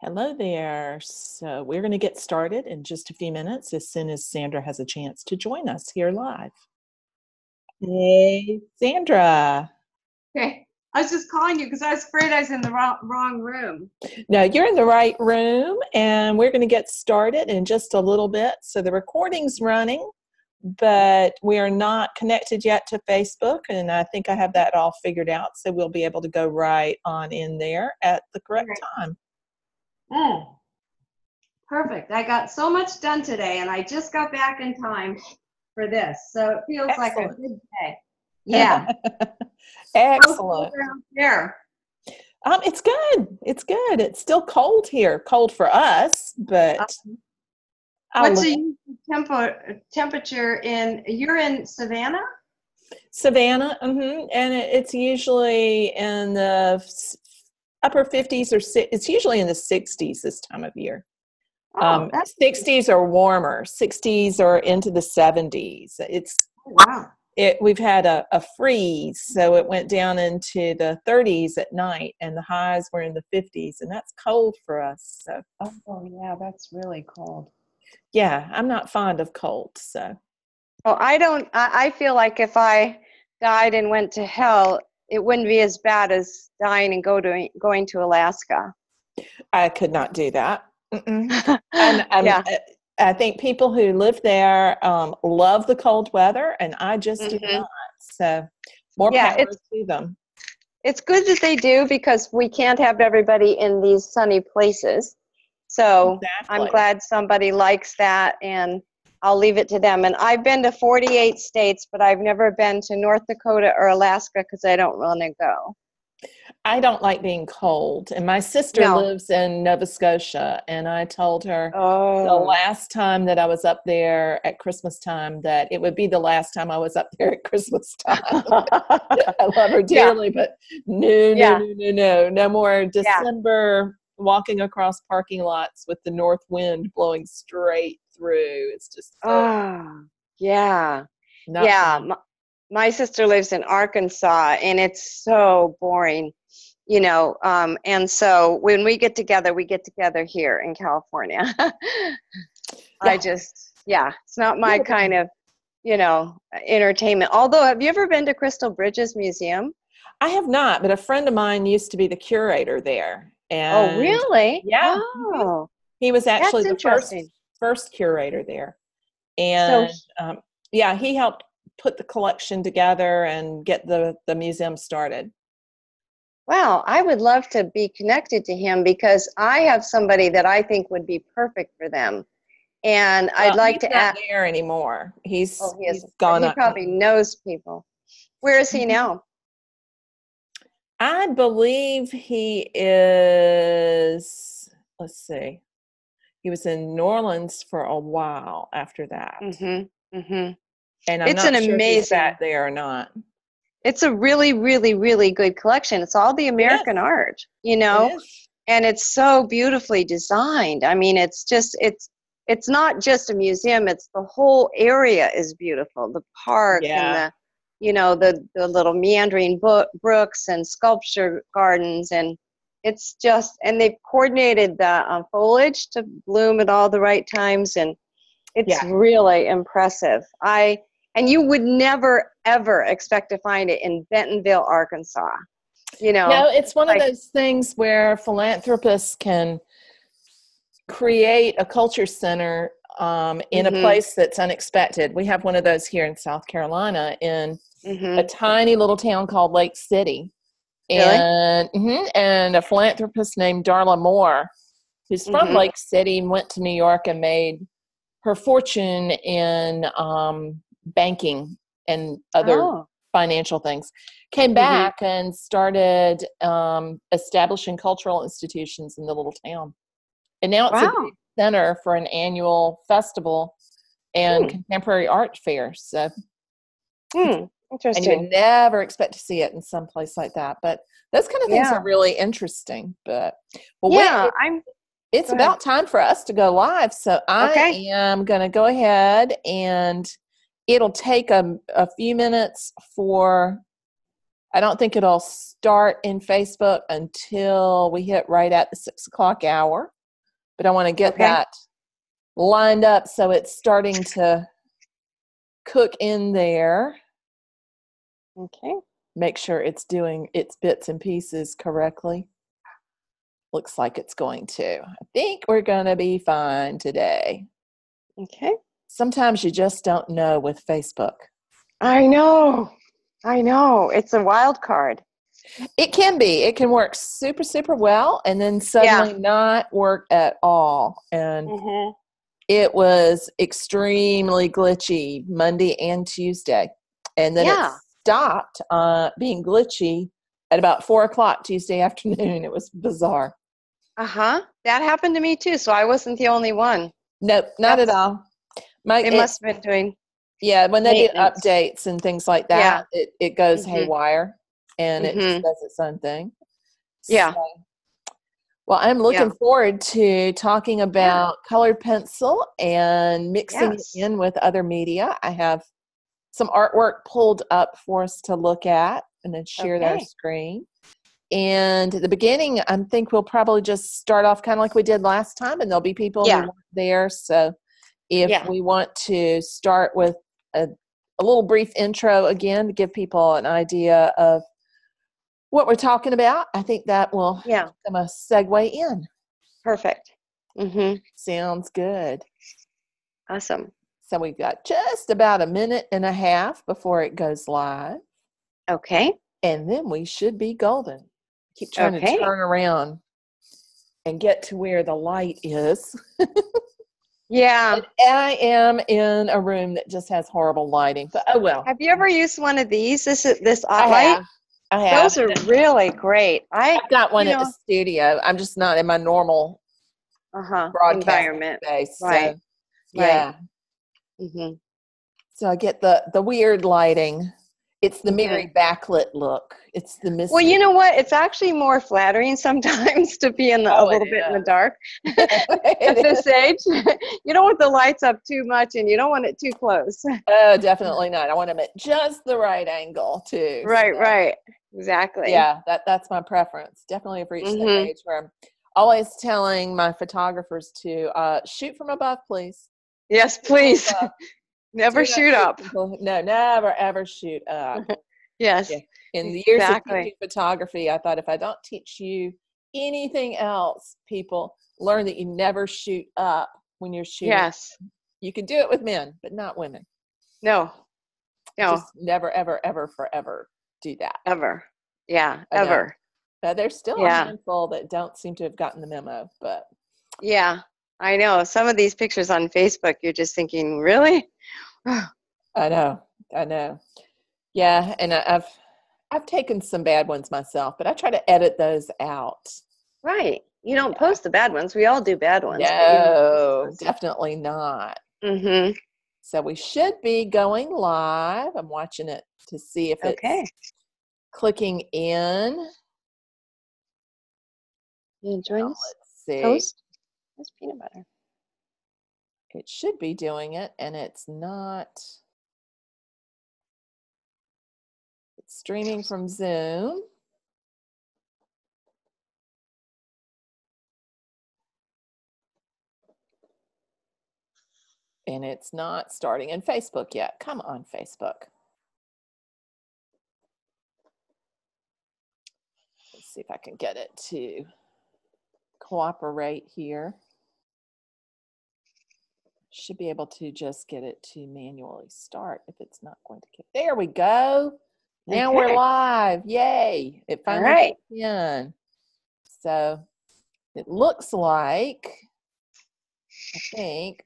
Hello there. So we're going to get started in just a few minutes as soon as Sandra has a chance to join us here live. Hey, Sandra. Okay. I was just calling you because I was afraid I was in the wrong room. No, you're in the right room, and we're going to get started in just a little bit. So the recording's running, but we are not connected yet to Facebook, and I think I have that all figured out, so we'll be able to go right on in there at the correct time. Perfect. I got so much done today, and I just got back in time for this. So it feels Excellent. like a good day. Yeah. Excellent. There. It's good. It's good. It's still cold here. Cold for us, but what's the temperature you're in Savannah? Savannah, and it's usually in the upper 50s it's usually in the 60s this time of year. 60s or warmer. 60s or into the 70s. Wow. We've had a freeze, so it went down into the 30s at night, and the highs were in the 50s, and that's cold for us. So. Oh yeah, that's really cold. Yeah, I'm not fond of cold, so. Well, I feel like if I died and went to hell, it wouldn't be as bad as dying and going to Alaska. I could not do that. Yeah. I think people who live there love the cold weather, and I just do not. So more power to them. It's good that they do, because we can't have everybody in these sunny places. So exactly. I'm glad somebody likes that, and I'll leave it to them. And I've been to 48 states, but I've never been to North Dakota or Alaska because I don't want to go. I don't like being cold. And my sister lives in Nova Scotia, and I told her the last time that I was up there at Christmas time that it would be the last time I was up there at Christmas time. I love her dearly, but no more December walking across parking lots with the north wind blowing straight through. It's just my sister lives in Arkansas, and it's so boring, and so when we get together here in California. It's not my kind of entertainment. Although, have you ever been to Crystal Bridges Museum? I have not, but a friend of mine used to be the curator there. And really? Yeah. Oh, he was actually the first curator there. And he helped put the collection together and get the museum started. Wow, I would love to be connected to him, because I have somebody that I think would be perfect for them. And I'd like to ask. He's not there anymore. He's gone. He probably knows people. Where is he now? I believe he is, let's see, he was in New Orleans for a while after that. And I'm not sure if he's back there or not. It's a really, really, really good collection. It's all the American art, and it's so beautifully designed. I mean, it's not just a museum. It's the whole area is beautiful. The park and the little meandering brooks and sculpture gardens, and it's just, and they've coordinated the foliage to bloom at all the right times, and it's really impressive. And you would never, ever expect to find it in Bentonville, Arkansas. No, it's one of those things where philanthropists can create a culture center in a place that's unexpected. We have one of those here in South Carolina in a tiny little town called Lake City. And and a philanthropist named Darla Moore, who's from Lake City, went to New York and made her fortune in banking and other financial things, came back and started establishing cultural institutions in the little town. And now it's a big center for an annual festival and contemporary art fair. So interesting. And you would never expect to see it in some place like that. But those kind of things are really interesting. But it's about time for us to go live. So I am going to go ahead, and it'll take a few minutes I don't think it'll start in Facebook until we hit right at the 6 o'clock hour. But I want to get that lined up so it's starting to cook in there. Okay. Make sure it's doing its bits and pieces correctly. Looks like it's going to. I think we're going to be fine today. Okay. Sometimes you just don't know with Facebook. I know. It's a wild card. It can be. It can work super, super well and then suddenly not work at all. And it was extremely glitchy Monday and Tuesday. And then it stopped being glitchy at about 4:00 Tuesday afternoon. It was bizarre. That happened to me too. So I wasn't the only one. Nope, not at all. It must have been doing. Yeah, when they do updates and things like that, it goes haywire and it just does its own thing. Yeah. So, well, I'm looking forward to talking about colored pencil and mixing it in with other media. I have some artwork pulled up for us to look at and then share their screen. And at the beginning, I think we'll probably just start off kind of like we did last time, and there'll be people who weren't there. So if we want to start with a little brief intro again to give people an idea of what we're talking about, I think that will give them a segue in. Perfect. Sounds good. Awesome. So we've got just about a minute and a half before it goes live. Okay. And then we should be golden. Keep trying to turn around and get to where the light is. Yeah. And I am in a room that just has horrible lighting, but oh well. Have you ever used one of these? This I have. Those are really great. I've got one at the studio. I'm just not in my normal broadcast environment space. Right. So, yeah. So I get the weird lighting. It's the Mary backlit look. It's the mystery. Well, you know what? It's actually more flattering sometimes to be in a little bit in the dark at this age. You don't want the lights up too much, and you don't want it too close. Oh, definitely not. I want them at just the right angle too. Right. Exactly. Yeah, that's my preference. Definitely have reached that age where I'm always telling my photographers to shoot from above, please. Yes, please. Never shoot up. No, never ever shoot up. Yes. Yeah. In the years of teaching photography, I thought if I don't teach you anything else, people learn that you never shoot up when you're shooting. Yes. You can do it with men, but not women. No. Just never, ever, ever, forever do that. Ever. Yeah, ever. There's still a handful that don't seem to have gotten the memo, but. Yeah, I know. Some of these pictures on Facebook, you're just thinking, really? I know. Yeah, and I've taken some bad ones myself, but I try to edit those out. Right. You don't post the bad ones. We all do bad ones. No, definitely not. So we should be going live. I'm watching it to see if it's clicking in. You enjoying this? Let's see. Toast? That's peanut butter. It should be doing it, and it's not. It's streaming from Zoom. And it's not starting in Facebook yet. Come on, Facebook. Let's see if I can get it to cooperate here. Should be able to just get it to manually start if it's not going to get. There we go. Now we're live. Yay. It finally kicked in. So it looks like, I think,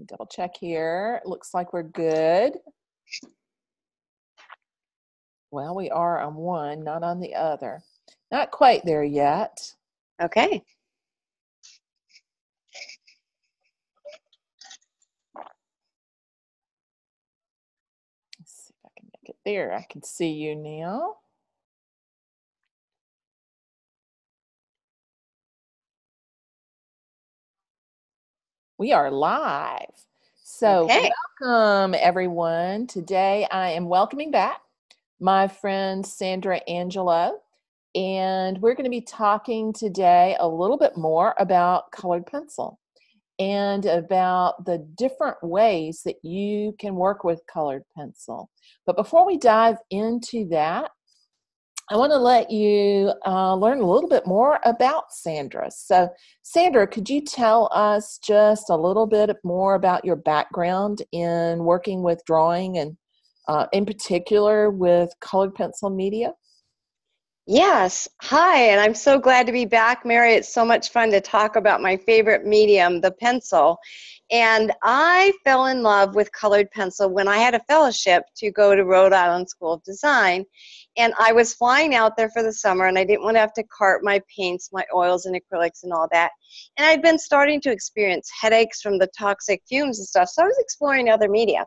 double check here. It looks like we're good. Well, we are on one, not on the other. Not quite there yet. Okay. Let's see if I can make it there. I can see you now. We are live. So welcome, everyone. Today I am welcoming back my friend Sandra Angelo. And we're going to be talking today a little bit more about colored pencil and about the different ways that you can work with colored pencil. But before we dive into that, I want to let you learn a little bit more about Sandra. So, Sandra, could you tell us just a little bit more about your background in working with drawing and in particular with colored pencil media? Yes. Hi, and I'm so glad to be back, Mary. It's so much fun to talk about my favorite medium, the pencil. And I fell in love with colored pencil when I had a fellowship to go to Rhode Island School of Design. And I was flying out there for the summer, and I didn't want to have to cart my paints, my oils, and acrylics and all that. And I'd been starting to experience headaches from the toxic fumes and stuff, so I was exploring other media.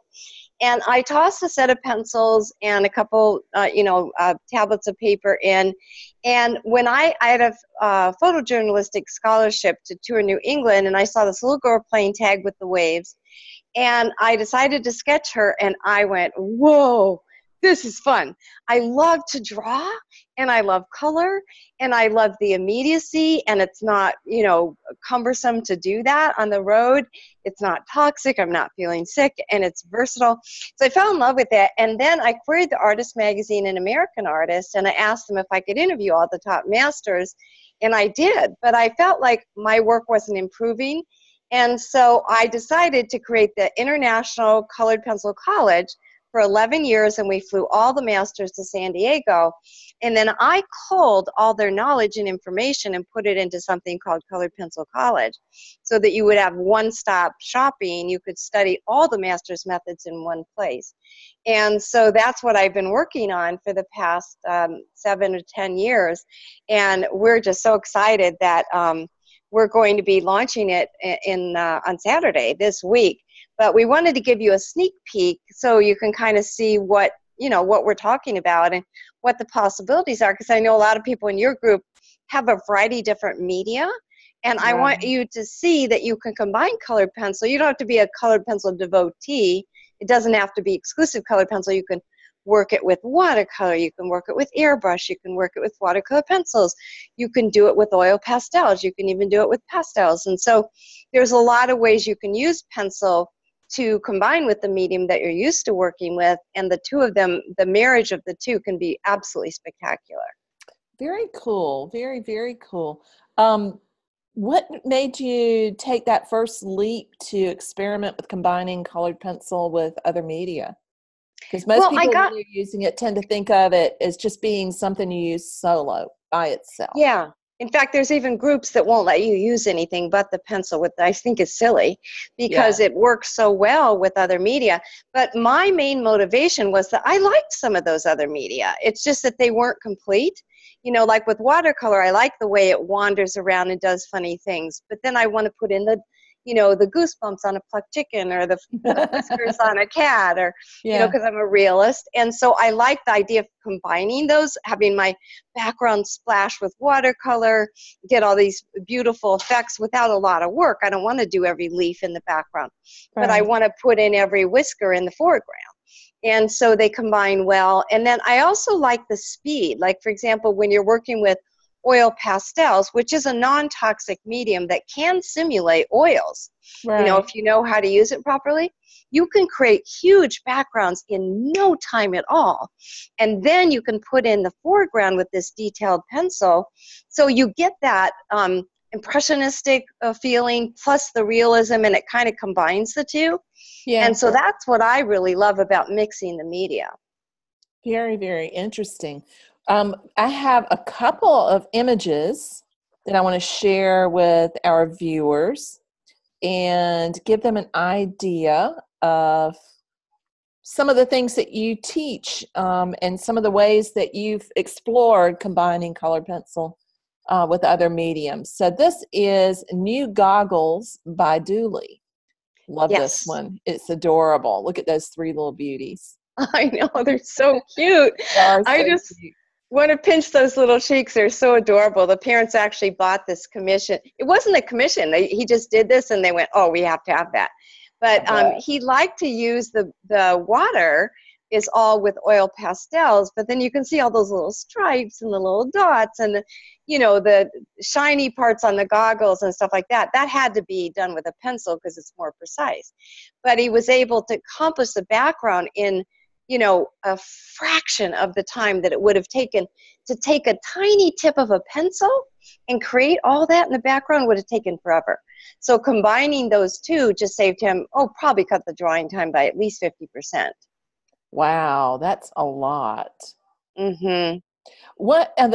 And I tossed a set of pencils and a couple, tablets of paper in. And when I had a photojournalistic scholarship to tour New England, and I saw this little girl playing tag with the waves, and I decided to sketch her, and I went, whoa, this is fun. I love to draw, and I love color, and I love the immediacy, and it's not, cumbersome to do that on the road. It's not toxic. I'm not feeling sick, and it's versatile. So I fell in love with it, and then I queried the Artist magazine and American Artist, and I asked them if I could interview all the top masters, and I did, but I felt like my work wasn't improving, and so I decided to create the International Colored Pencil College for 11 years, and we flew all the masters to San Diego. And then I culled all their knowledge and information and put it into something called Colored Pencil College, so that you would have one-stop shopping. You could study all the master's methods in one place. And so that's what I've been working on for the past 7 or 10 years. And we're just so excited that we're going to be launching it on Saturday this week. But we wanted to give you a sneak peek so you can kind of see what we're talking about and what the possibilities are, because I know a lot of people in your group have a variety of different media, and I want you to see that you can combine colored pencil. You don't have to be a colored pencil devotee. It doesn't have to be exclusive colored pencil. You can work it with watercolor, you can work it with airbrush, you can work it with watercolor pencils, you can do it with oil pastels, you can even do it with pastels. And so there's a lot of ways you can use pencil to combine with the medium that you're used to working with, and the two of them, the marriage of the two, can be absolutely spectacular. Very cool. Very, very cool. What made you take that first leap to experiment with combining colored pencil with other media? Because most people, when you're using it, tend to think of it as just being something you use solo by itself. Yeah. In fact, there's even groups that won't let you use anything but the pencil, which I think is silly, because it works so well with other media. But my main motivation was that I liked some of those other media. It's just that they weren't complete. Like with watercolor, I like the way it wanders around and does funny things. But then I want to put in the goosebumps on a plucked chicken, or the whiskers on a cat, or, because I'm a realist. And so I like the idea of combining those, having my background splash with watercolor, get all these beautiful effects without a lot of work. I don't want to do every leaf in the background, but I want to put in every whisker in the foreground. And so they combine well. And then I also like the speed. Like, for example, when you're working with oil pastels, which is a non-toxic medium that can simulate oils. If you know how to use it properly, you can create huge backgrounds in no time at all. And then you can put in the foreground with this detailed pencil. So you get that impressionistic feeling plus the realism, and it kind of combines the two. Yeah. And so that's what I really love about mixing the media. Very, very interesting. I have a couple of images that I want to share with our viewers and give them an idea of some of the things that you teach and some of the ways that you've explored combining colored pencil with other mediums. So this is New Goggles by Dooley. Love this one. It's adorable. Look at those three little beauties. I know, they're so cute. I just want to pinch those little cheeks. They're so adorable. The parents actually bought this commission. It wasn't a commission. He just did this, and they went, oh, we have to have that. But he liked to use the water is all with oil pastels, but then you can see all those little stripes and the little dots and the, you know, the shiny parts on the goggles and stuff like that. That had to be done with a pencil because it's more precise. But he was able to accomplish the background in, you know, a fraction of the time that it would have taken to take a tiny tip of a pencil and create all that in the background. Would have taken forever. So combining those two just saved him, probably cut the drawing time by at least 50%. Wow, that's a lot. Mm-hmm. One of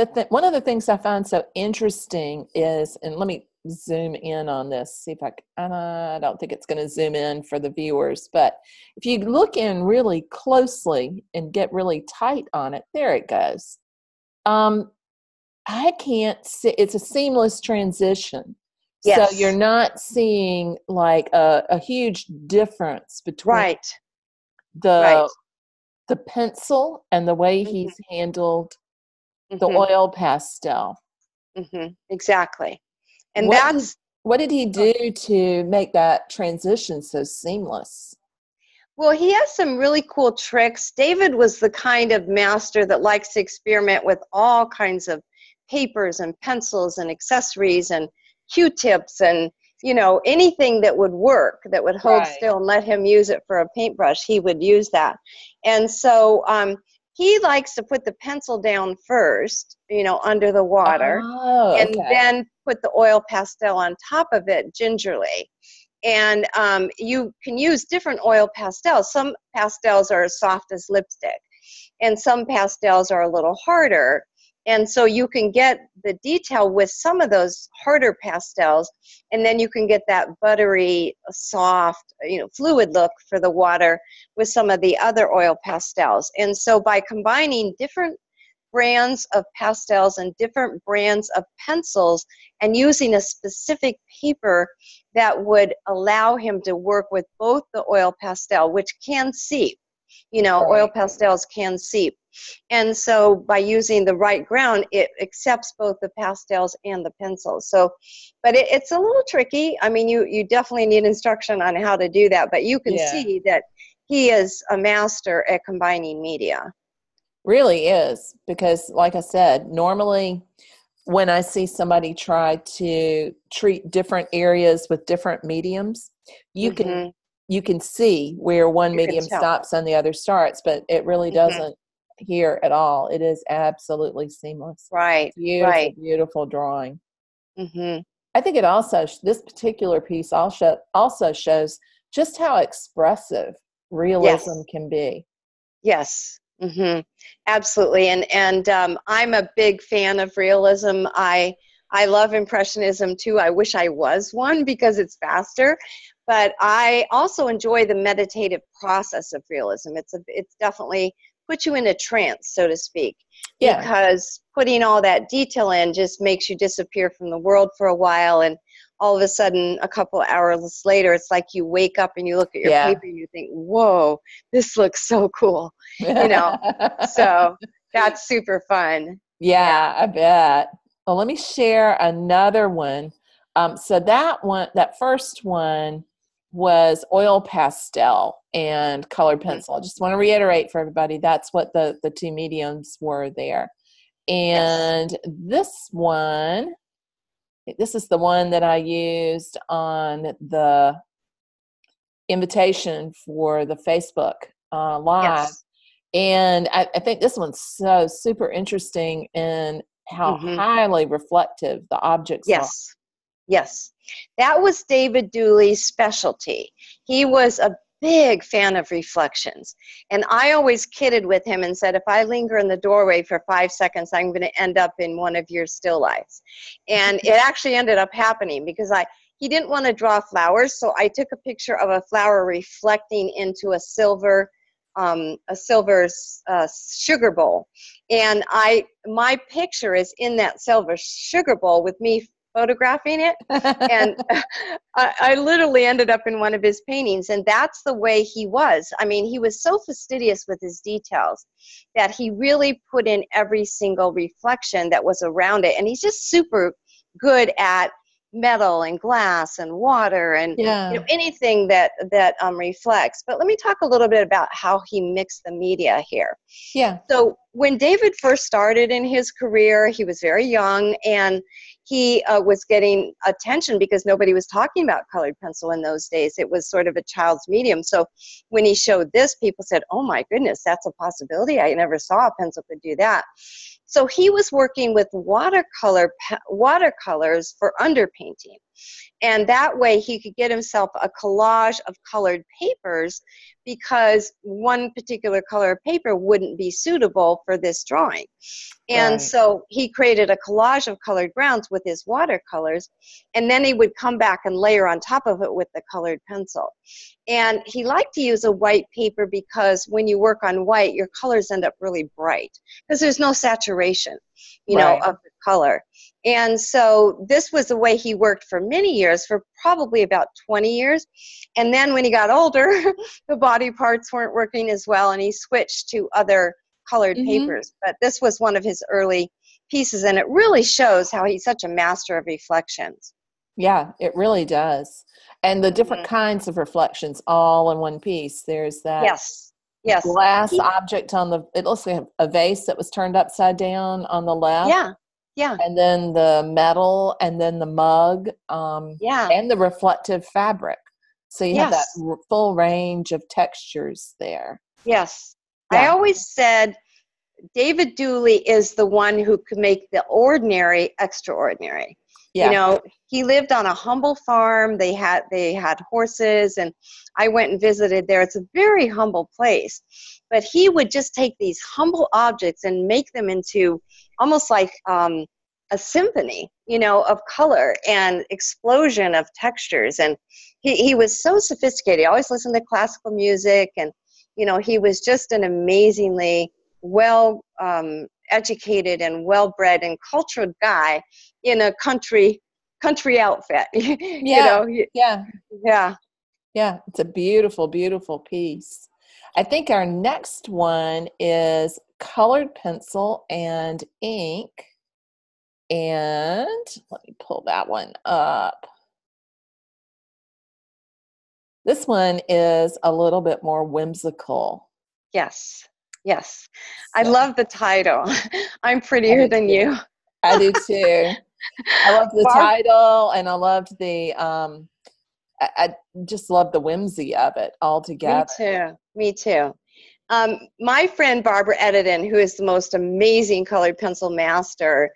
the things I find so interesting is, and let me zoom in on this, see if I don't think it's going to zoom in for the viewers, but if you look in really closely and get really tight on it, there it goes. I can't see, it's a seamless transition. Yes. So you're not seeing like a huge difference between the pencil and the way he's handled the oil pastel. Exactly. And what did he do to make that transition so seamless? Well, he has some really cool tricks. David was the kind of master that likes to experiment with all kinds of papers and pencils and accessories and Q-tips and, you know, anything that would work, that would hold still and let him use it for a paintbrush, he would use that. And so he likes to put the pencil down first, you know, under the water, and then put the oil pastel on top of it gingerly. And you can use different oil pastels. Some pastels are as soft as lipstick, and some pastels are a little harder. And so you can get the detail with some of those harder pastels, and then you can get that buttery, soft, you know, fluid look for the water with some of the other oil pastels. And so by combining different brands of pastels and different brands of pencils and using a specific paper that would allow him to work with both the oil pastel, which can seep, you know, oil pastels can seep. And so by using the right ground, it accepts both the pastels and the pencils. So, but it's a little tricky. I mean, you definitely need instruction on how to do that, but you can see that he is a master at combining media. Really is, because like I said, normally when I see somebody try to treat different areas with different mediums, you can see where one medium stops and the other starts, but it really doesn't here at all. It is absolutely seamless. Right. Beautiful, beautiful drawing. I think it also, this particular piece also shows just how expressive realism can be. Yes. Absolutely. And I'm a big fan of realism. I love Impressionism too. I wish I was one because it's faster, but I also enjoy the meditative process of realism. It's definitely puts you in a trance, so to speak, because putting all that detail in just makes you disappear from the world for a while, and all of a sudden, a couple hours later, it's like you wake up and you look at your paper and you think, whoa, this looks so cool, you know? So that's super fun. Yeah, I bet. Well, let me share another one. So that first one was oil pastel and colored pencil. I just want to reiterate for everybody, that's what the two mediums were there. And this is the one that I used on the invitation for the Facebook Live. And I think this one's so super interesting in how highly reflective the objects are. Yes. That was David Dooley's specialty. He was a big fan of reflections. And I always kidded with him and said, if I linger in the doorway for 5 seconds, I'm going to end up in one of your still lifes. And it actually ended up happening because he didn't want to draw flowers. So I took a picture of a flower reflecting into a silver sugar bowl. And my picture is in that silver sugar bowl with me photographing it. And I literally ended up in one of his paintings, and that's the way he was. I mean, he was so fastidious with his details that he really put in every single reflection that was around it. And he's just super good at metal and glass and water and anything that reflects. But let me talk a little bit about how he mixed the media here. Yeah. So when David first started in his career, he was very young, and he was getting attention because nobody was talking about colored pencil in those days. It was sort of a child's medium. So when he showed this, people said, oh my goodness, that's a possibility. I never saw a pencil could do that. So he was working with watercolors for underpainting. And that way he could get himself a collage of colored papers, because one particular color of paper wouldn't be suitable for this drawing. And so he created a collage of colored grounds with his watercolors, and then he would come back and layer on top of it with the colored pencil. And he liked to use a white paper because when you work on white, your colors end up really bright because there's no saturation, you know, of the color. And so this was the way he worked for many years, for probably about 20 years. And then when he got older, the body parts weren't working as well, and he switched to other colored papers. But this was one of his early pieces, and it really shows how he's such a master of reflections. Yeah, it really does. And the different kinds of reflections all in one piece. There's that glass object on the, it looks like a vase that was turned upside down on the left. Yeah. And then the metal, and then the mug, and the reflective fabric. So you have that full range of textures there. Yes. I always said David Dooley is the one who could make the ordinary extraordinary. You know, he lived on a humble farm. They had horses, and I went and visited there. It's a very humble place. But he would just take these humble objects and make them into almost like a symphony, you know, of color and explosion of textures. And he was so sophisticated. He always listened to classical music, and, you know, he was just an amazingly well educated and well-bred and cultured guy in a country outfit. Yeah, it's a beautiful, beautiful piece. I think our next one is colored pencil and ink, and let me pull that one up. This one is a little bit more whimsical. Yes. I love the title. I'm prettier than you. I do too. I love the title, and I loved the I just love the whimsy of it altogether. Me too. My friend Barbara Edidin, who is the most amazing colored pencil master,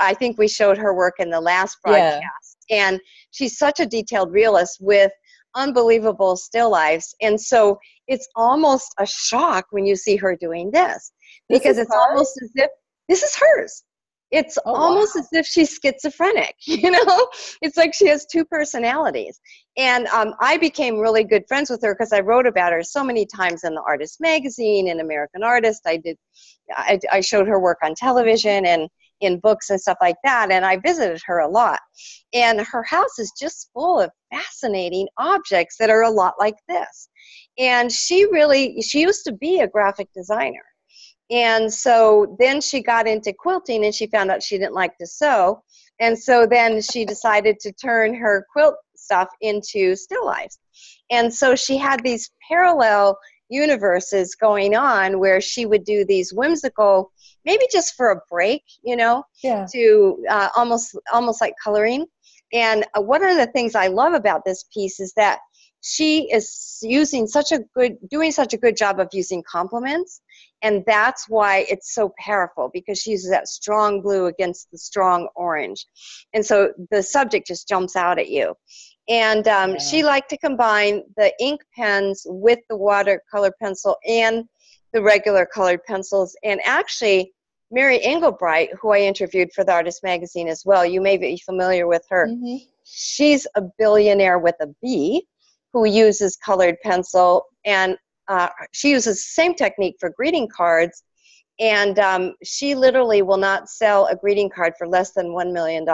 I think we showed her work in the last broadcast, and she's such a detailed realist with unbelievable still lifes. And so it's almost a shock when you see her doing this, because it's almost as if this is hers. It's almost as if she's schizophrenic, you know? It's like she has two personalities. And I became really good friends with her because I wrote about her so many times in the Artist magazine, in American Artist. I showed her work on television and in books and stuff like that, and I visited her a lot. And her house is just full of fascinating objects that are a lot like this. And she used to be a graphic designer. And so then she got into quilting, and she found out she didn't like to sew. And so then she decided to turn her quilt stuff into still lifes. And so she had these parallel universes going on where she would do these whimsical, maybe just for a break, you know, to almost like coloring. And one of the things I love about this piece is that she is doing such a good job of using complements. And that's why it's so powerful, because she uses that strong blue against the strong orange. And so the subject just jumps out at you. And she liked to combine the ink pens with the watercolor pencil and the regular colored pencils. And actually, Mary Engelbright, who I interviewed for the Artist magazine as well, you may be familiar with her. She's a billionaire with a B who uses colored pencil, and she uses the same technique for greeting cards, and she literally will not sell a greeting card for less than $1 million.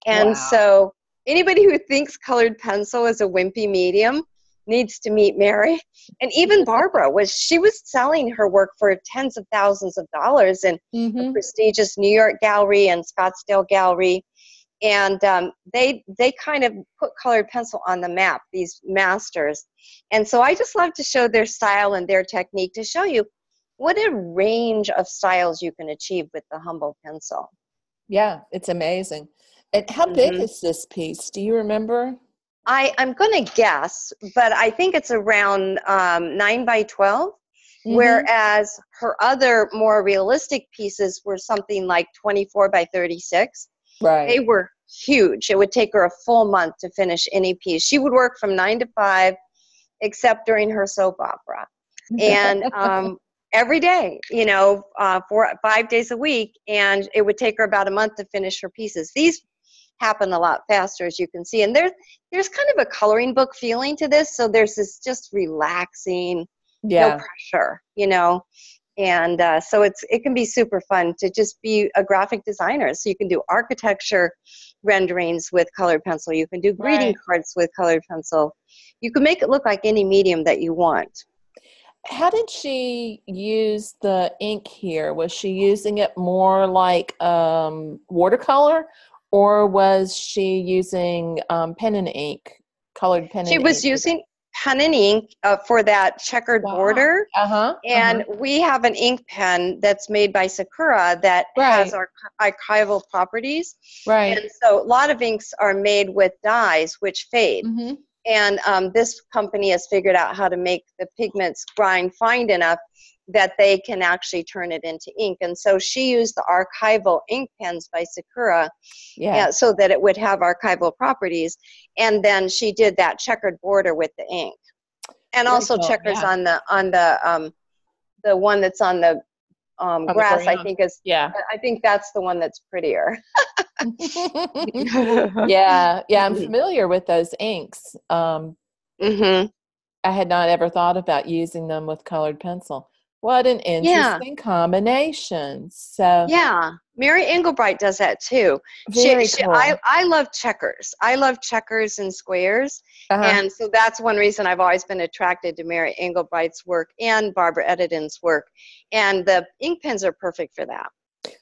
And so anybody who thinks colored pencil is a wimpy medium needs to meet Mary. And even Barbara was selling her work for tens of thousands of dollars in a prestigious New York gallery and Scottsdale gallery. And they kind of put colored pencil on the map, these masters. And so I just love to show their style and their technique to show you what a range of styles you can achieve with the Humboldt pencil. Yeah, it's amazing. And how big is this piece? Do you remember? I'm going to guess, but I think it's around 9 by 12, whereas her other more realistic pieces were something like 24 by 36. Right. They were huge. It would take her a full month to finish any piece. She would work from 9 to 5, except during her soap opera. And every day, 5 days a week, and it would take her about a month to finish her pieces. These happen a lot faster, as you can see. And there's kind of a coloring book feeling to this, so there's this just relaxing, no pressure, and so it can be super fun to just be a graphic designer. So you can do architecture renderings with colored pencil. You can do greeting cards with colored pencil. You can make it look like any medium that you want. How did she use the ink here? Was she using it more like watercolor, or was she using pen and ink, colored pen and ink? She was using pen and ink for that checkered border. And we have an ink pen that's made by Sakura that has our archival properties. And so a lot of inks are made with dyes which fade. And this company has figured out how to make the pigments grind fine enough that they can actually turn it into ink. And so she used the archival ink pens by Sakura so that it would have archival properties. And then she did that checkered border with the ink. And also checkers on the one that's on the grass, I think is, I think that's the one that's prettier. I'm familiar with those inks. I had not ever thought about using them with colored pencil. What an interesting combination. So Mary Engelbreit does that too. Very cool. I love checkers. I love checkers and squares. And so that's one reason I've always been attracted to Mary Engelbreit's work and Barbara Edidin's work. And the ink pens are perfect for that.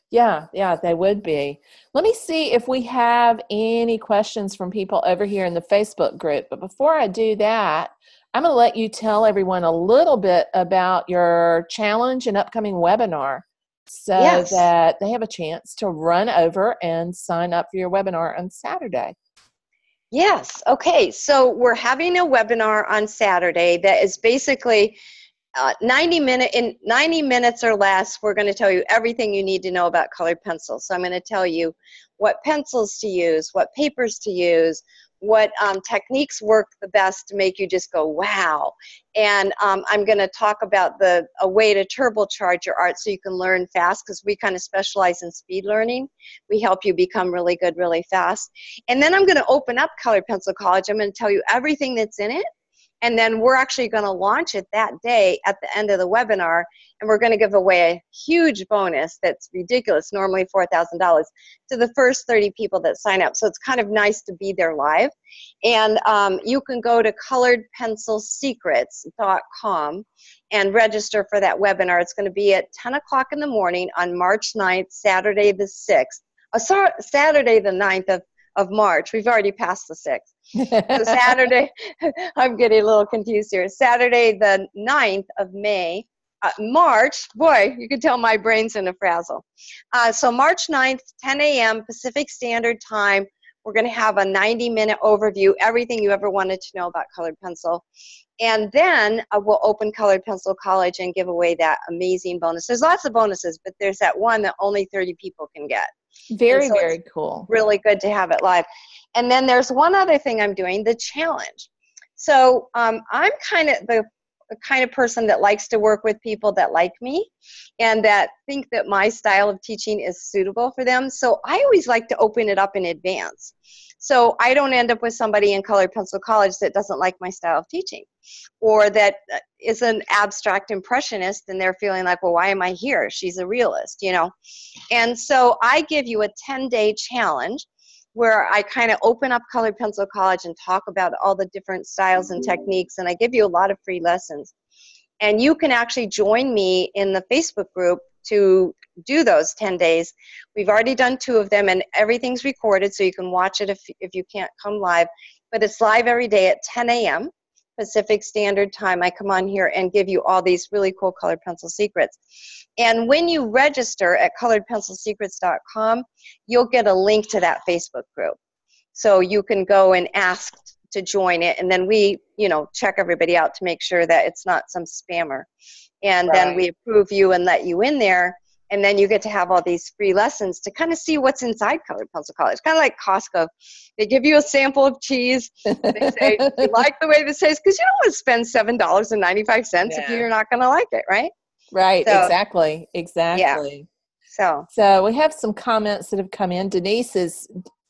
Yeah, they would be. Let me see if we have any questions from people over here in the Facebook group. But before I do that, I'm going to let you tell everyone a little bit about your challenge and upcoming webinar so that they have a chance to run over and sign up for your webinar on Saturday. Yes. Okay. So we're having a webinar on Saturday that is basically 90 minutes or less. We're going to tell you everything you need to know about colored pencils. So I'm going to tell you what pencils to use, what papers to use, what techniques work the best to make you just go, wow. And I'm going to talk about a way to turbocharge your art so you can learn fast, because we kind of specialize in speed learning. We help you become really good really fast. And then I'm going to open up Colored Pencil College. I'm going to tell you everything that's in it. And then we're actually going to launch it that day at the end of the webinar. And we're going to give away a huge bonus that's ridiculous, normally $4,000, to the first 30 people that sign up. So it's kind of nice to be there live. And you can go to coloredpencilsecrets.com and register for that webinar. It's going to be at 10 o'clock in the morning on March 9th, Saturday the 6th. Saturday the 9th of March. We've already passed the 6th. So Saturday, I'm getting a little confused here. Saturday the 9th of March, boy, you can tell my brain's in a frazzle. So March 9th, 10 a.m. Pacific Standard Time, we're going to have a 90-minute overview, everything you ever wanted to know about colored pencil. And then we'll open Colored Pencil College and give away that amazing bonus. There's lots of bonuses, but there's that one that only 30 people can get. Very, very cool. Really good to have it live. And then there's one other thing I'm doing, the challenge. So I'm kind of the kind of person that likes to work with people that like me and that think that my style of teaching is suitable for them. So I always like to open it up in advance. So I don't end up with somebody in Colored Pencil College that doesn't like my style of teaching, or that is an abstract impressionist and they're feeling like, well, why am I here? She's a realist, And so I give you a 10-day challenge where I kind of open up Colored Pencil College and talk about all the different styles and techniques, and I give you a lot of free lessons. And you can actually join me in the Facebook group to do those 10 days. We've already done 2 of them, and everything's recorded, so you can watch it if you can't come live. But it's live every day at 10 a.m. Pacific Standard Time. I come on here and give you all these really cool colored pencil secrets. And when you register at coloredpencilsecrets.com, you'll get a link to that Facebook group. So you can go and ask to join it, and then we, check everybody out to make sure that it's not some spammer. And then we approve you and let you in there, and then you get to have all these free lessons to kind of see what's inside Colored Pencil College. Kind of like Costco. They give you a sample of cheese. They say, you like the way this tastes? Because you don't want to spend $7.95 if you're not going to like it, right? Right, so, exactly. Yeah. So we have some comments that have come in. Denise is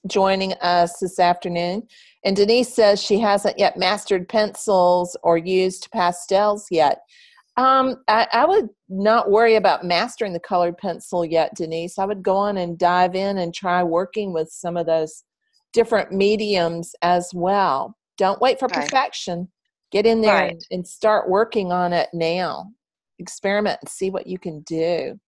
joining us this afternoon, and Denise says she hasn't yet mastered pencils or used pastels yet. I would not worry about mastering the colored pencil yet, Denise. I would go on and dive in and try working with some of those different mediums as well. Don't wait for perfection. Get in there and start working on it now. Experiment and see what you can do.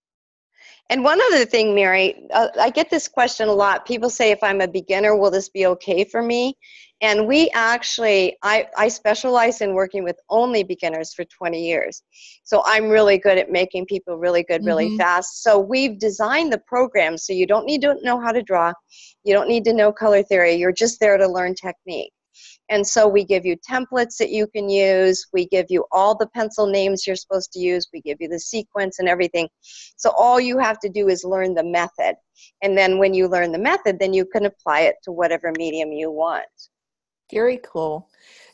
And one other thing, Mary, I get this question a lot. People say, if I'm a beginner, will this be okay for me? And we actually, I specialize in working with only beginners for 20 years. So I'm really good at making people really good, really fast. So we've designed the program so you don't need to know how to draw. You don't need to know color theory. You're just there to learn technique. And so we give you templates that you can use. We give you all the pencil names you're supposed to use. We give you the sequence and everything. So all you have to do is learn the method. And then when you learn the method, then you can apply it to whatever medium you want. Very cool.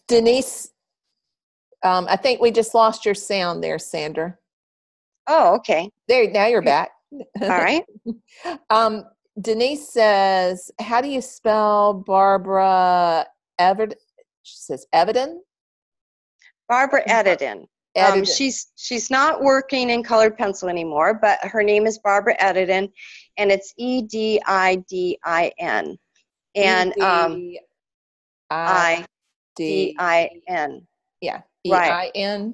Denise, I think we just lost your sound there, Sandra. Oh, okay. There, now you're back. All right. Denise says, how do you spell Barbara Everett? She says Evidin. Barbara Edidin. She's not working in colored pencil anymore, but her name is Barbara Edidin, and it's Edidin. And Idin. Yeah. EIN. Right.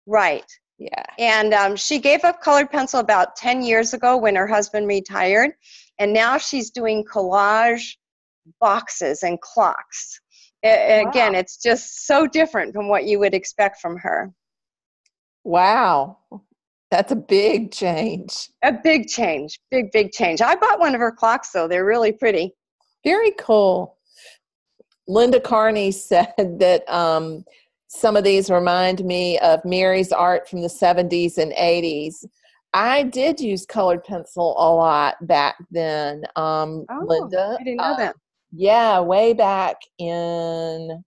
Right. Yeah. And she gave up colored pencil about 10 years ago when her husband retired, and now she's doing collage boxes and clocks. Again, it's just so different from what you would expect from her. Wow. That's a big change. A big change. Big change. I bought one of her clocks, though. They're really pretty. Very cool. Linda Carney said that some of these remind me of Mary's art from the 70s and 80s. I did use colored pencil a lot back then, Linda. I didn't know that. Yeah, way back it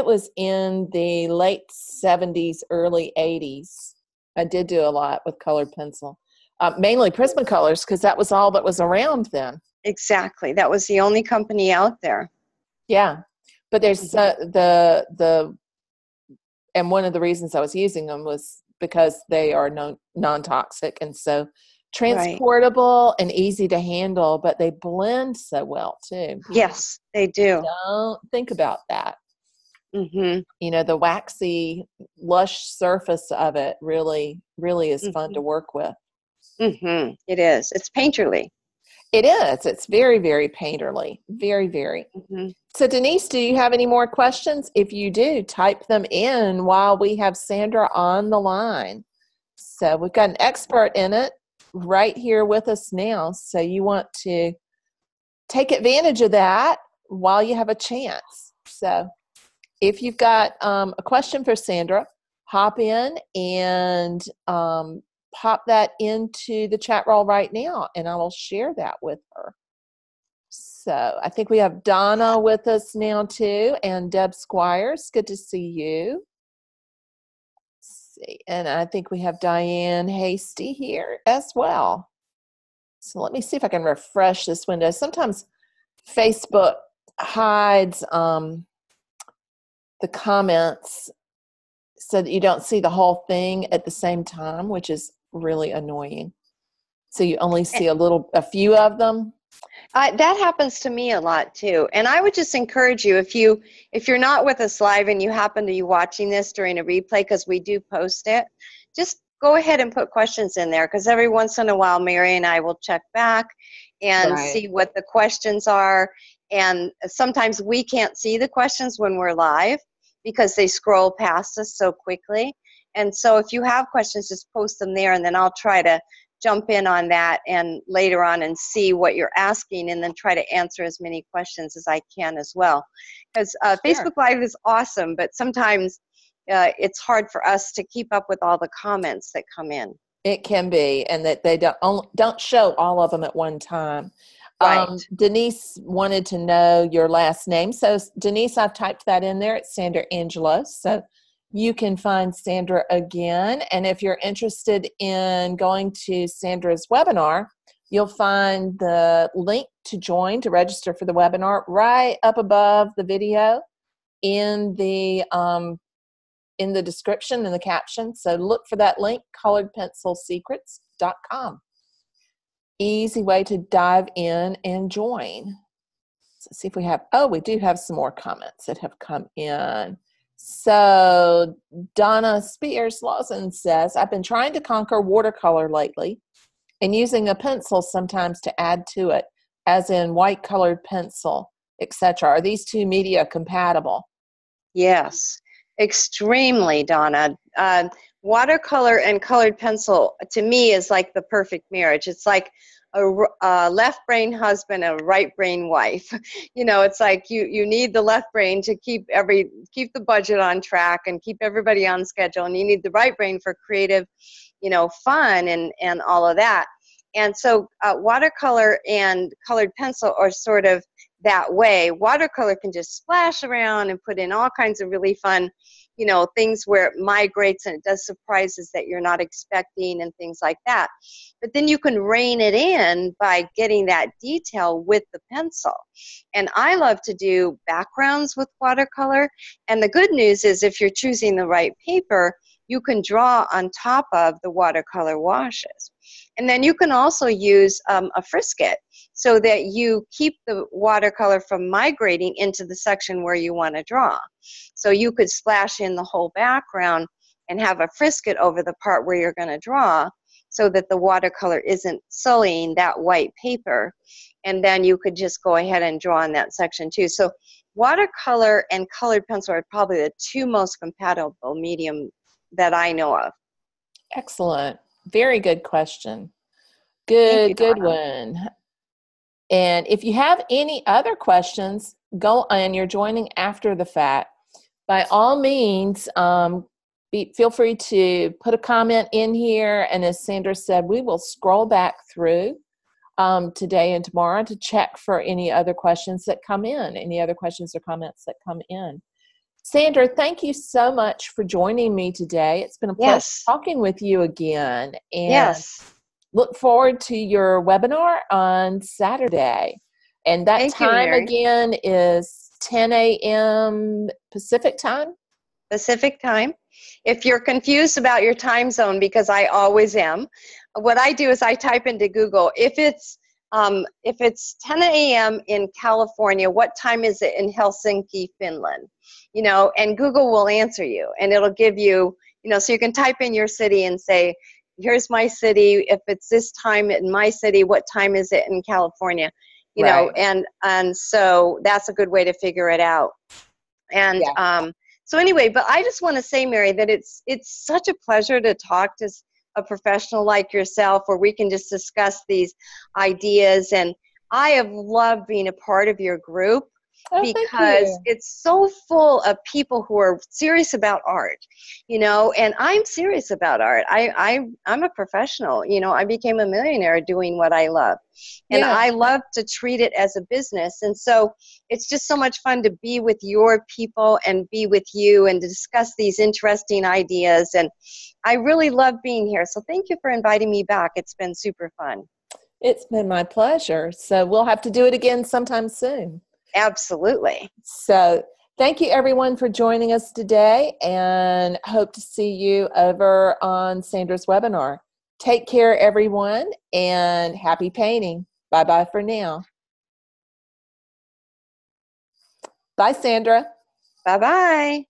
was in the late 70s, early 80s. I did do a lot with colored pencil, mainly Prismacolors, because that was all that was around then. Exactly. That was the only company out there. Yeah. But there's and one of the reasons I was using them was because they are non-toxic, and so transportable and easy to handle, but they blend so well too. Yes, they do. Don't think about that. Mm-hmm. The waxy, lush surface of it really is fun to work with. Mm-hmm. It is. It's painterly. It is. It's very, very painterly. Very, very. Mm-hmm. So, Denise, do you have any more questions? If you do, type them in while we have Sandra on the line. So we've got an expert in it right here with us now. So you want to take advantage of that while you have a chance. So if you've got a question for Sandra, hop in and pop that into the chat roll right now, and I will share that with her. So I think we have Donna with us now too, and Deb Squires. Good to see you. Let's see, and I think we have Diane Hasty here as well. So let me see if I can refresh this window. Sometimes Facebook hides the comments so that you don't see the whole thing at the same time, which is really annoying. So you only see a few of them. That happens to me a lot too. And I would just encourage you, if you're not with us live and you happen to be watching this during a replay, because we do post it, just go ahead and put questions in there, because every once in a while, Mary and I will check back and see what the questions are. And sometimes we can't see the questions when we're live because they scroll past us so quickly. And so if you have questions, just post them there, and then I'll try to jump in on that and later on and see what you're asking, and then try to answer as many questions as I can as well. Because Facebook Live is awesome, but sometimes it's hard for us to keep up with all the comments that come in. It can be, and that they don't show all of them at one time. Right. Denise wanted to know your last name. So Denise, I've typed that in there. It's Sandra Angelo. So you can find Sandra again. And if you're interested in going to Sandra's webinar, you'll find the link to join, to register for the webinar, right up above the video in the description, in the caption. So look for that link, coloredpencilsecrets.com. Easy way to dive in and join. Let's see if we have, we do have some more comments that have come in. So Donna Spears Lawson says, I've been trying to conquer watercolor lately and using a pencil sometimes to add to it, as in white colored pencil, etc. Are these two media compatible? Yes, extremely, Donna. Watercolor and colored pencil, to me, is like the perfect marriage. It's like a left brain husband and a right brain wife. You know, it's like you need the left brain to keep the budget on track and keep everybody on schedule, and you need the right brain for creative, fun and all of that. And so watercolor and colored pencil are sort of that way. Watercolor can just splash around and put in all kinds of really fun, things where it migrates and it does surprises that you're not expecting and things like that. But then you can rein it in by getting that detail with the pencil. And I love to do backgrounds with watercolor. And the good news is, if you're choosing the right paper, you can draw on top of the watercolor washes. And then you can also use a frisket so that you keep the watercolor from migrating into the section where you want to draw. So you could splash in the whole background and have a frisket over the part where you're going to draw, so that the watercolor isn't sullying that white paper. And then you could just go ahead and draw in that section too. So watercolor and colored pencil are probably the two most compatible medium that I know of. Excellent. Very good question. Good one. And if you have any other questions, and you're joining after the fact, by all means, feel free to put a comment in here. And as Sandra said, we will scroll back through today and tomorrow to check for any other questions that come in, any other questions or comments that come in. Sandra, thank you so much for joining me today. It's been a pleasure talking with you again. And look forward to your webinar on Saturday. And that time again is 10 a.m. Pacific time? Pacific time. If you're confused about your time zone, because I always am, what I do is I type into Google, if it's 10 a.m. in California, what time is it in Helsinki, Finland? And Google will answer you, and it'll give you, so you can type in your city and say, here's my city. If it's this time in my city, what time is it in California? And so that's a good way to figure it out. And so anyway, but I just want to say, Mary, that it's such a pleasure to talk to a professional like yourself, where we can just discuss these ideas. And I have loved being a part of your group, because it's so full of people who are serious about art, and I'm serious about art. I'm a professional, I became a millionaire doing what I love, and I love to treat it as a business. And so it's just so much fun to be with your people and be with you and to discuss these interesting ideas. And I really love being here. So thank you for inviting me back. It's been super fun. It's been my pleasure. So we'll have to do it again sometime soon. Absolutely. So thank you everyone for joining us today, and hope to see you over on Sandra's webinar. Take care everyone, and happy painting. Bye-bye for now. Bye, Sandra. Bye-bye.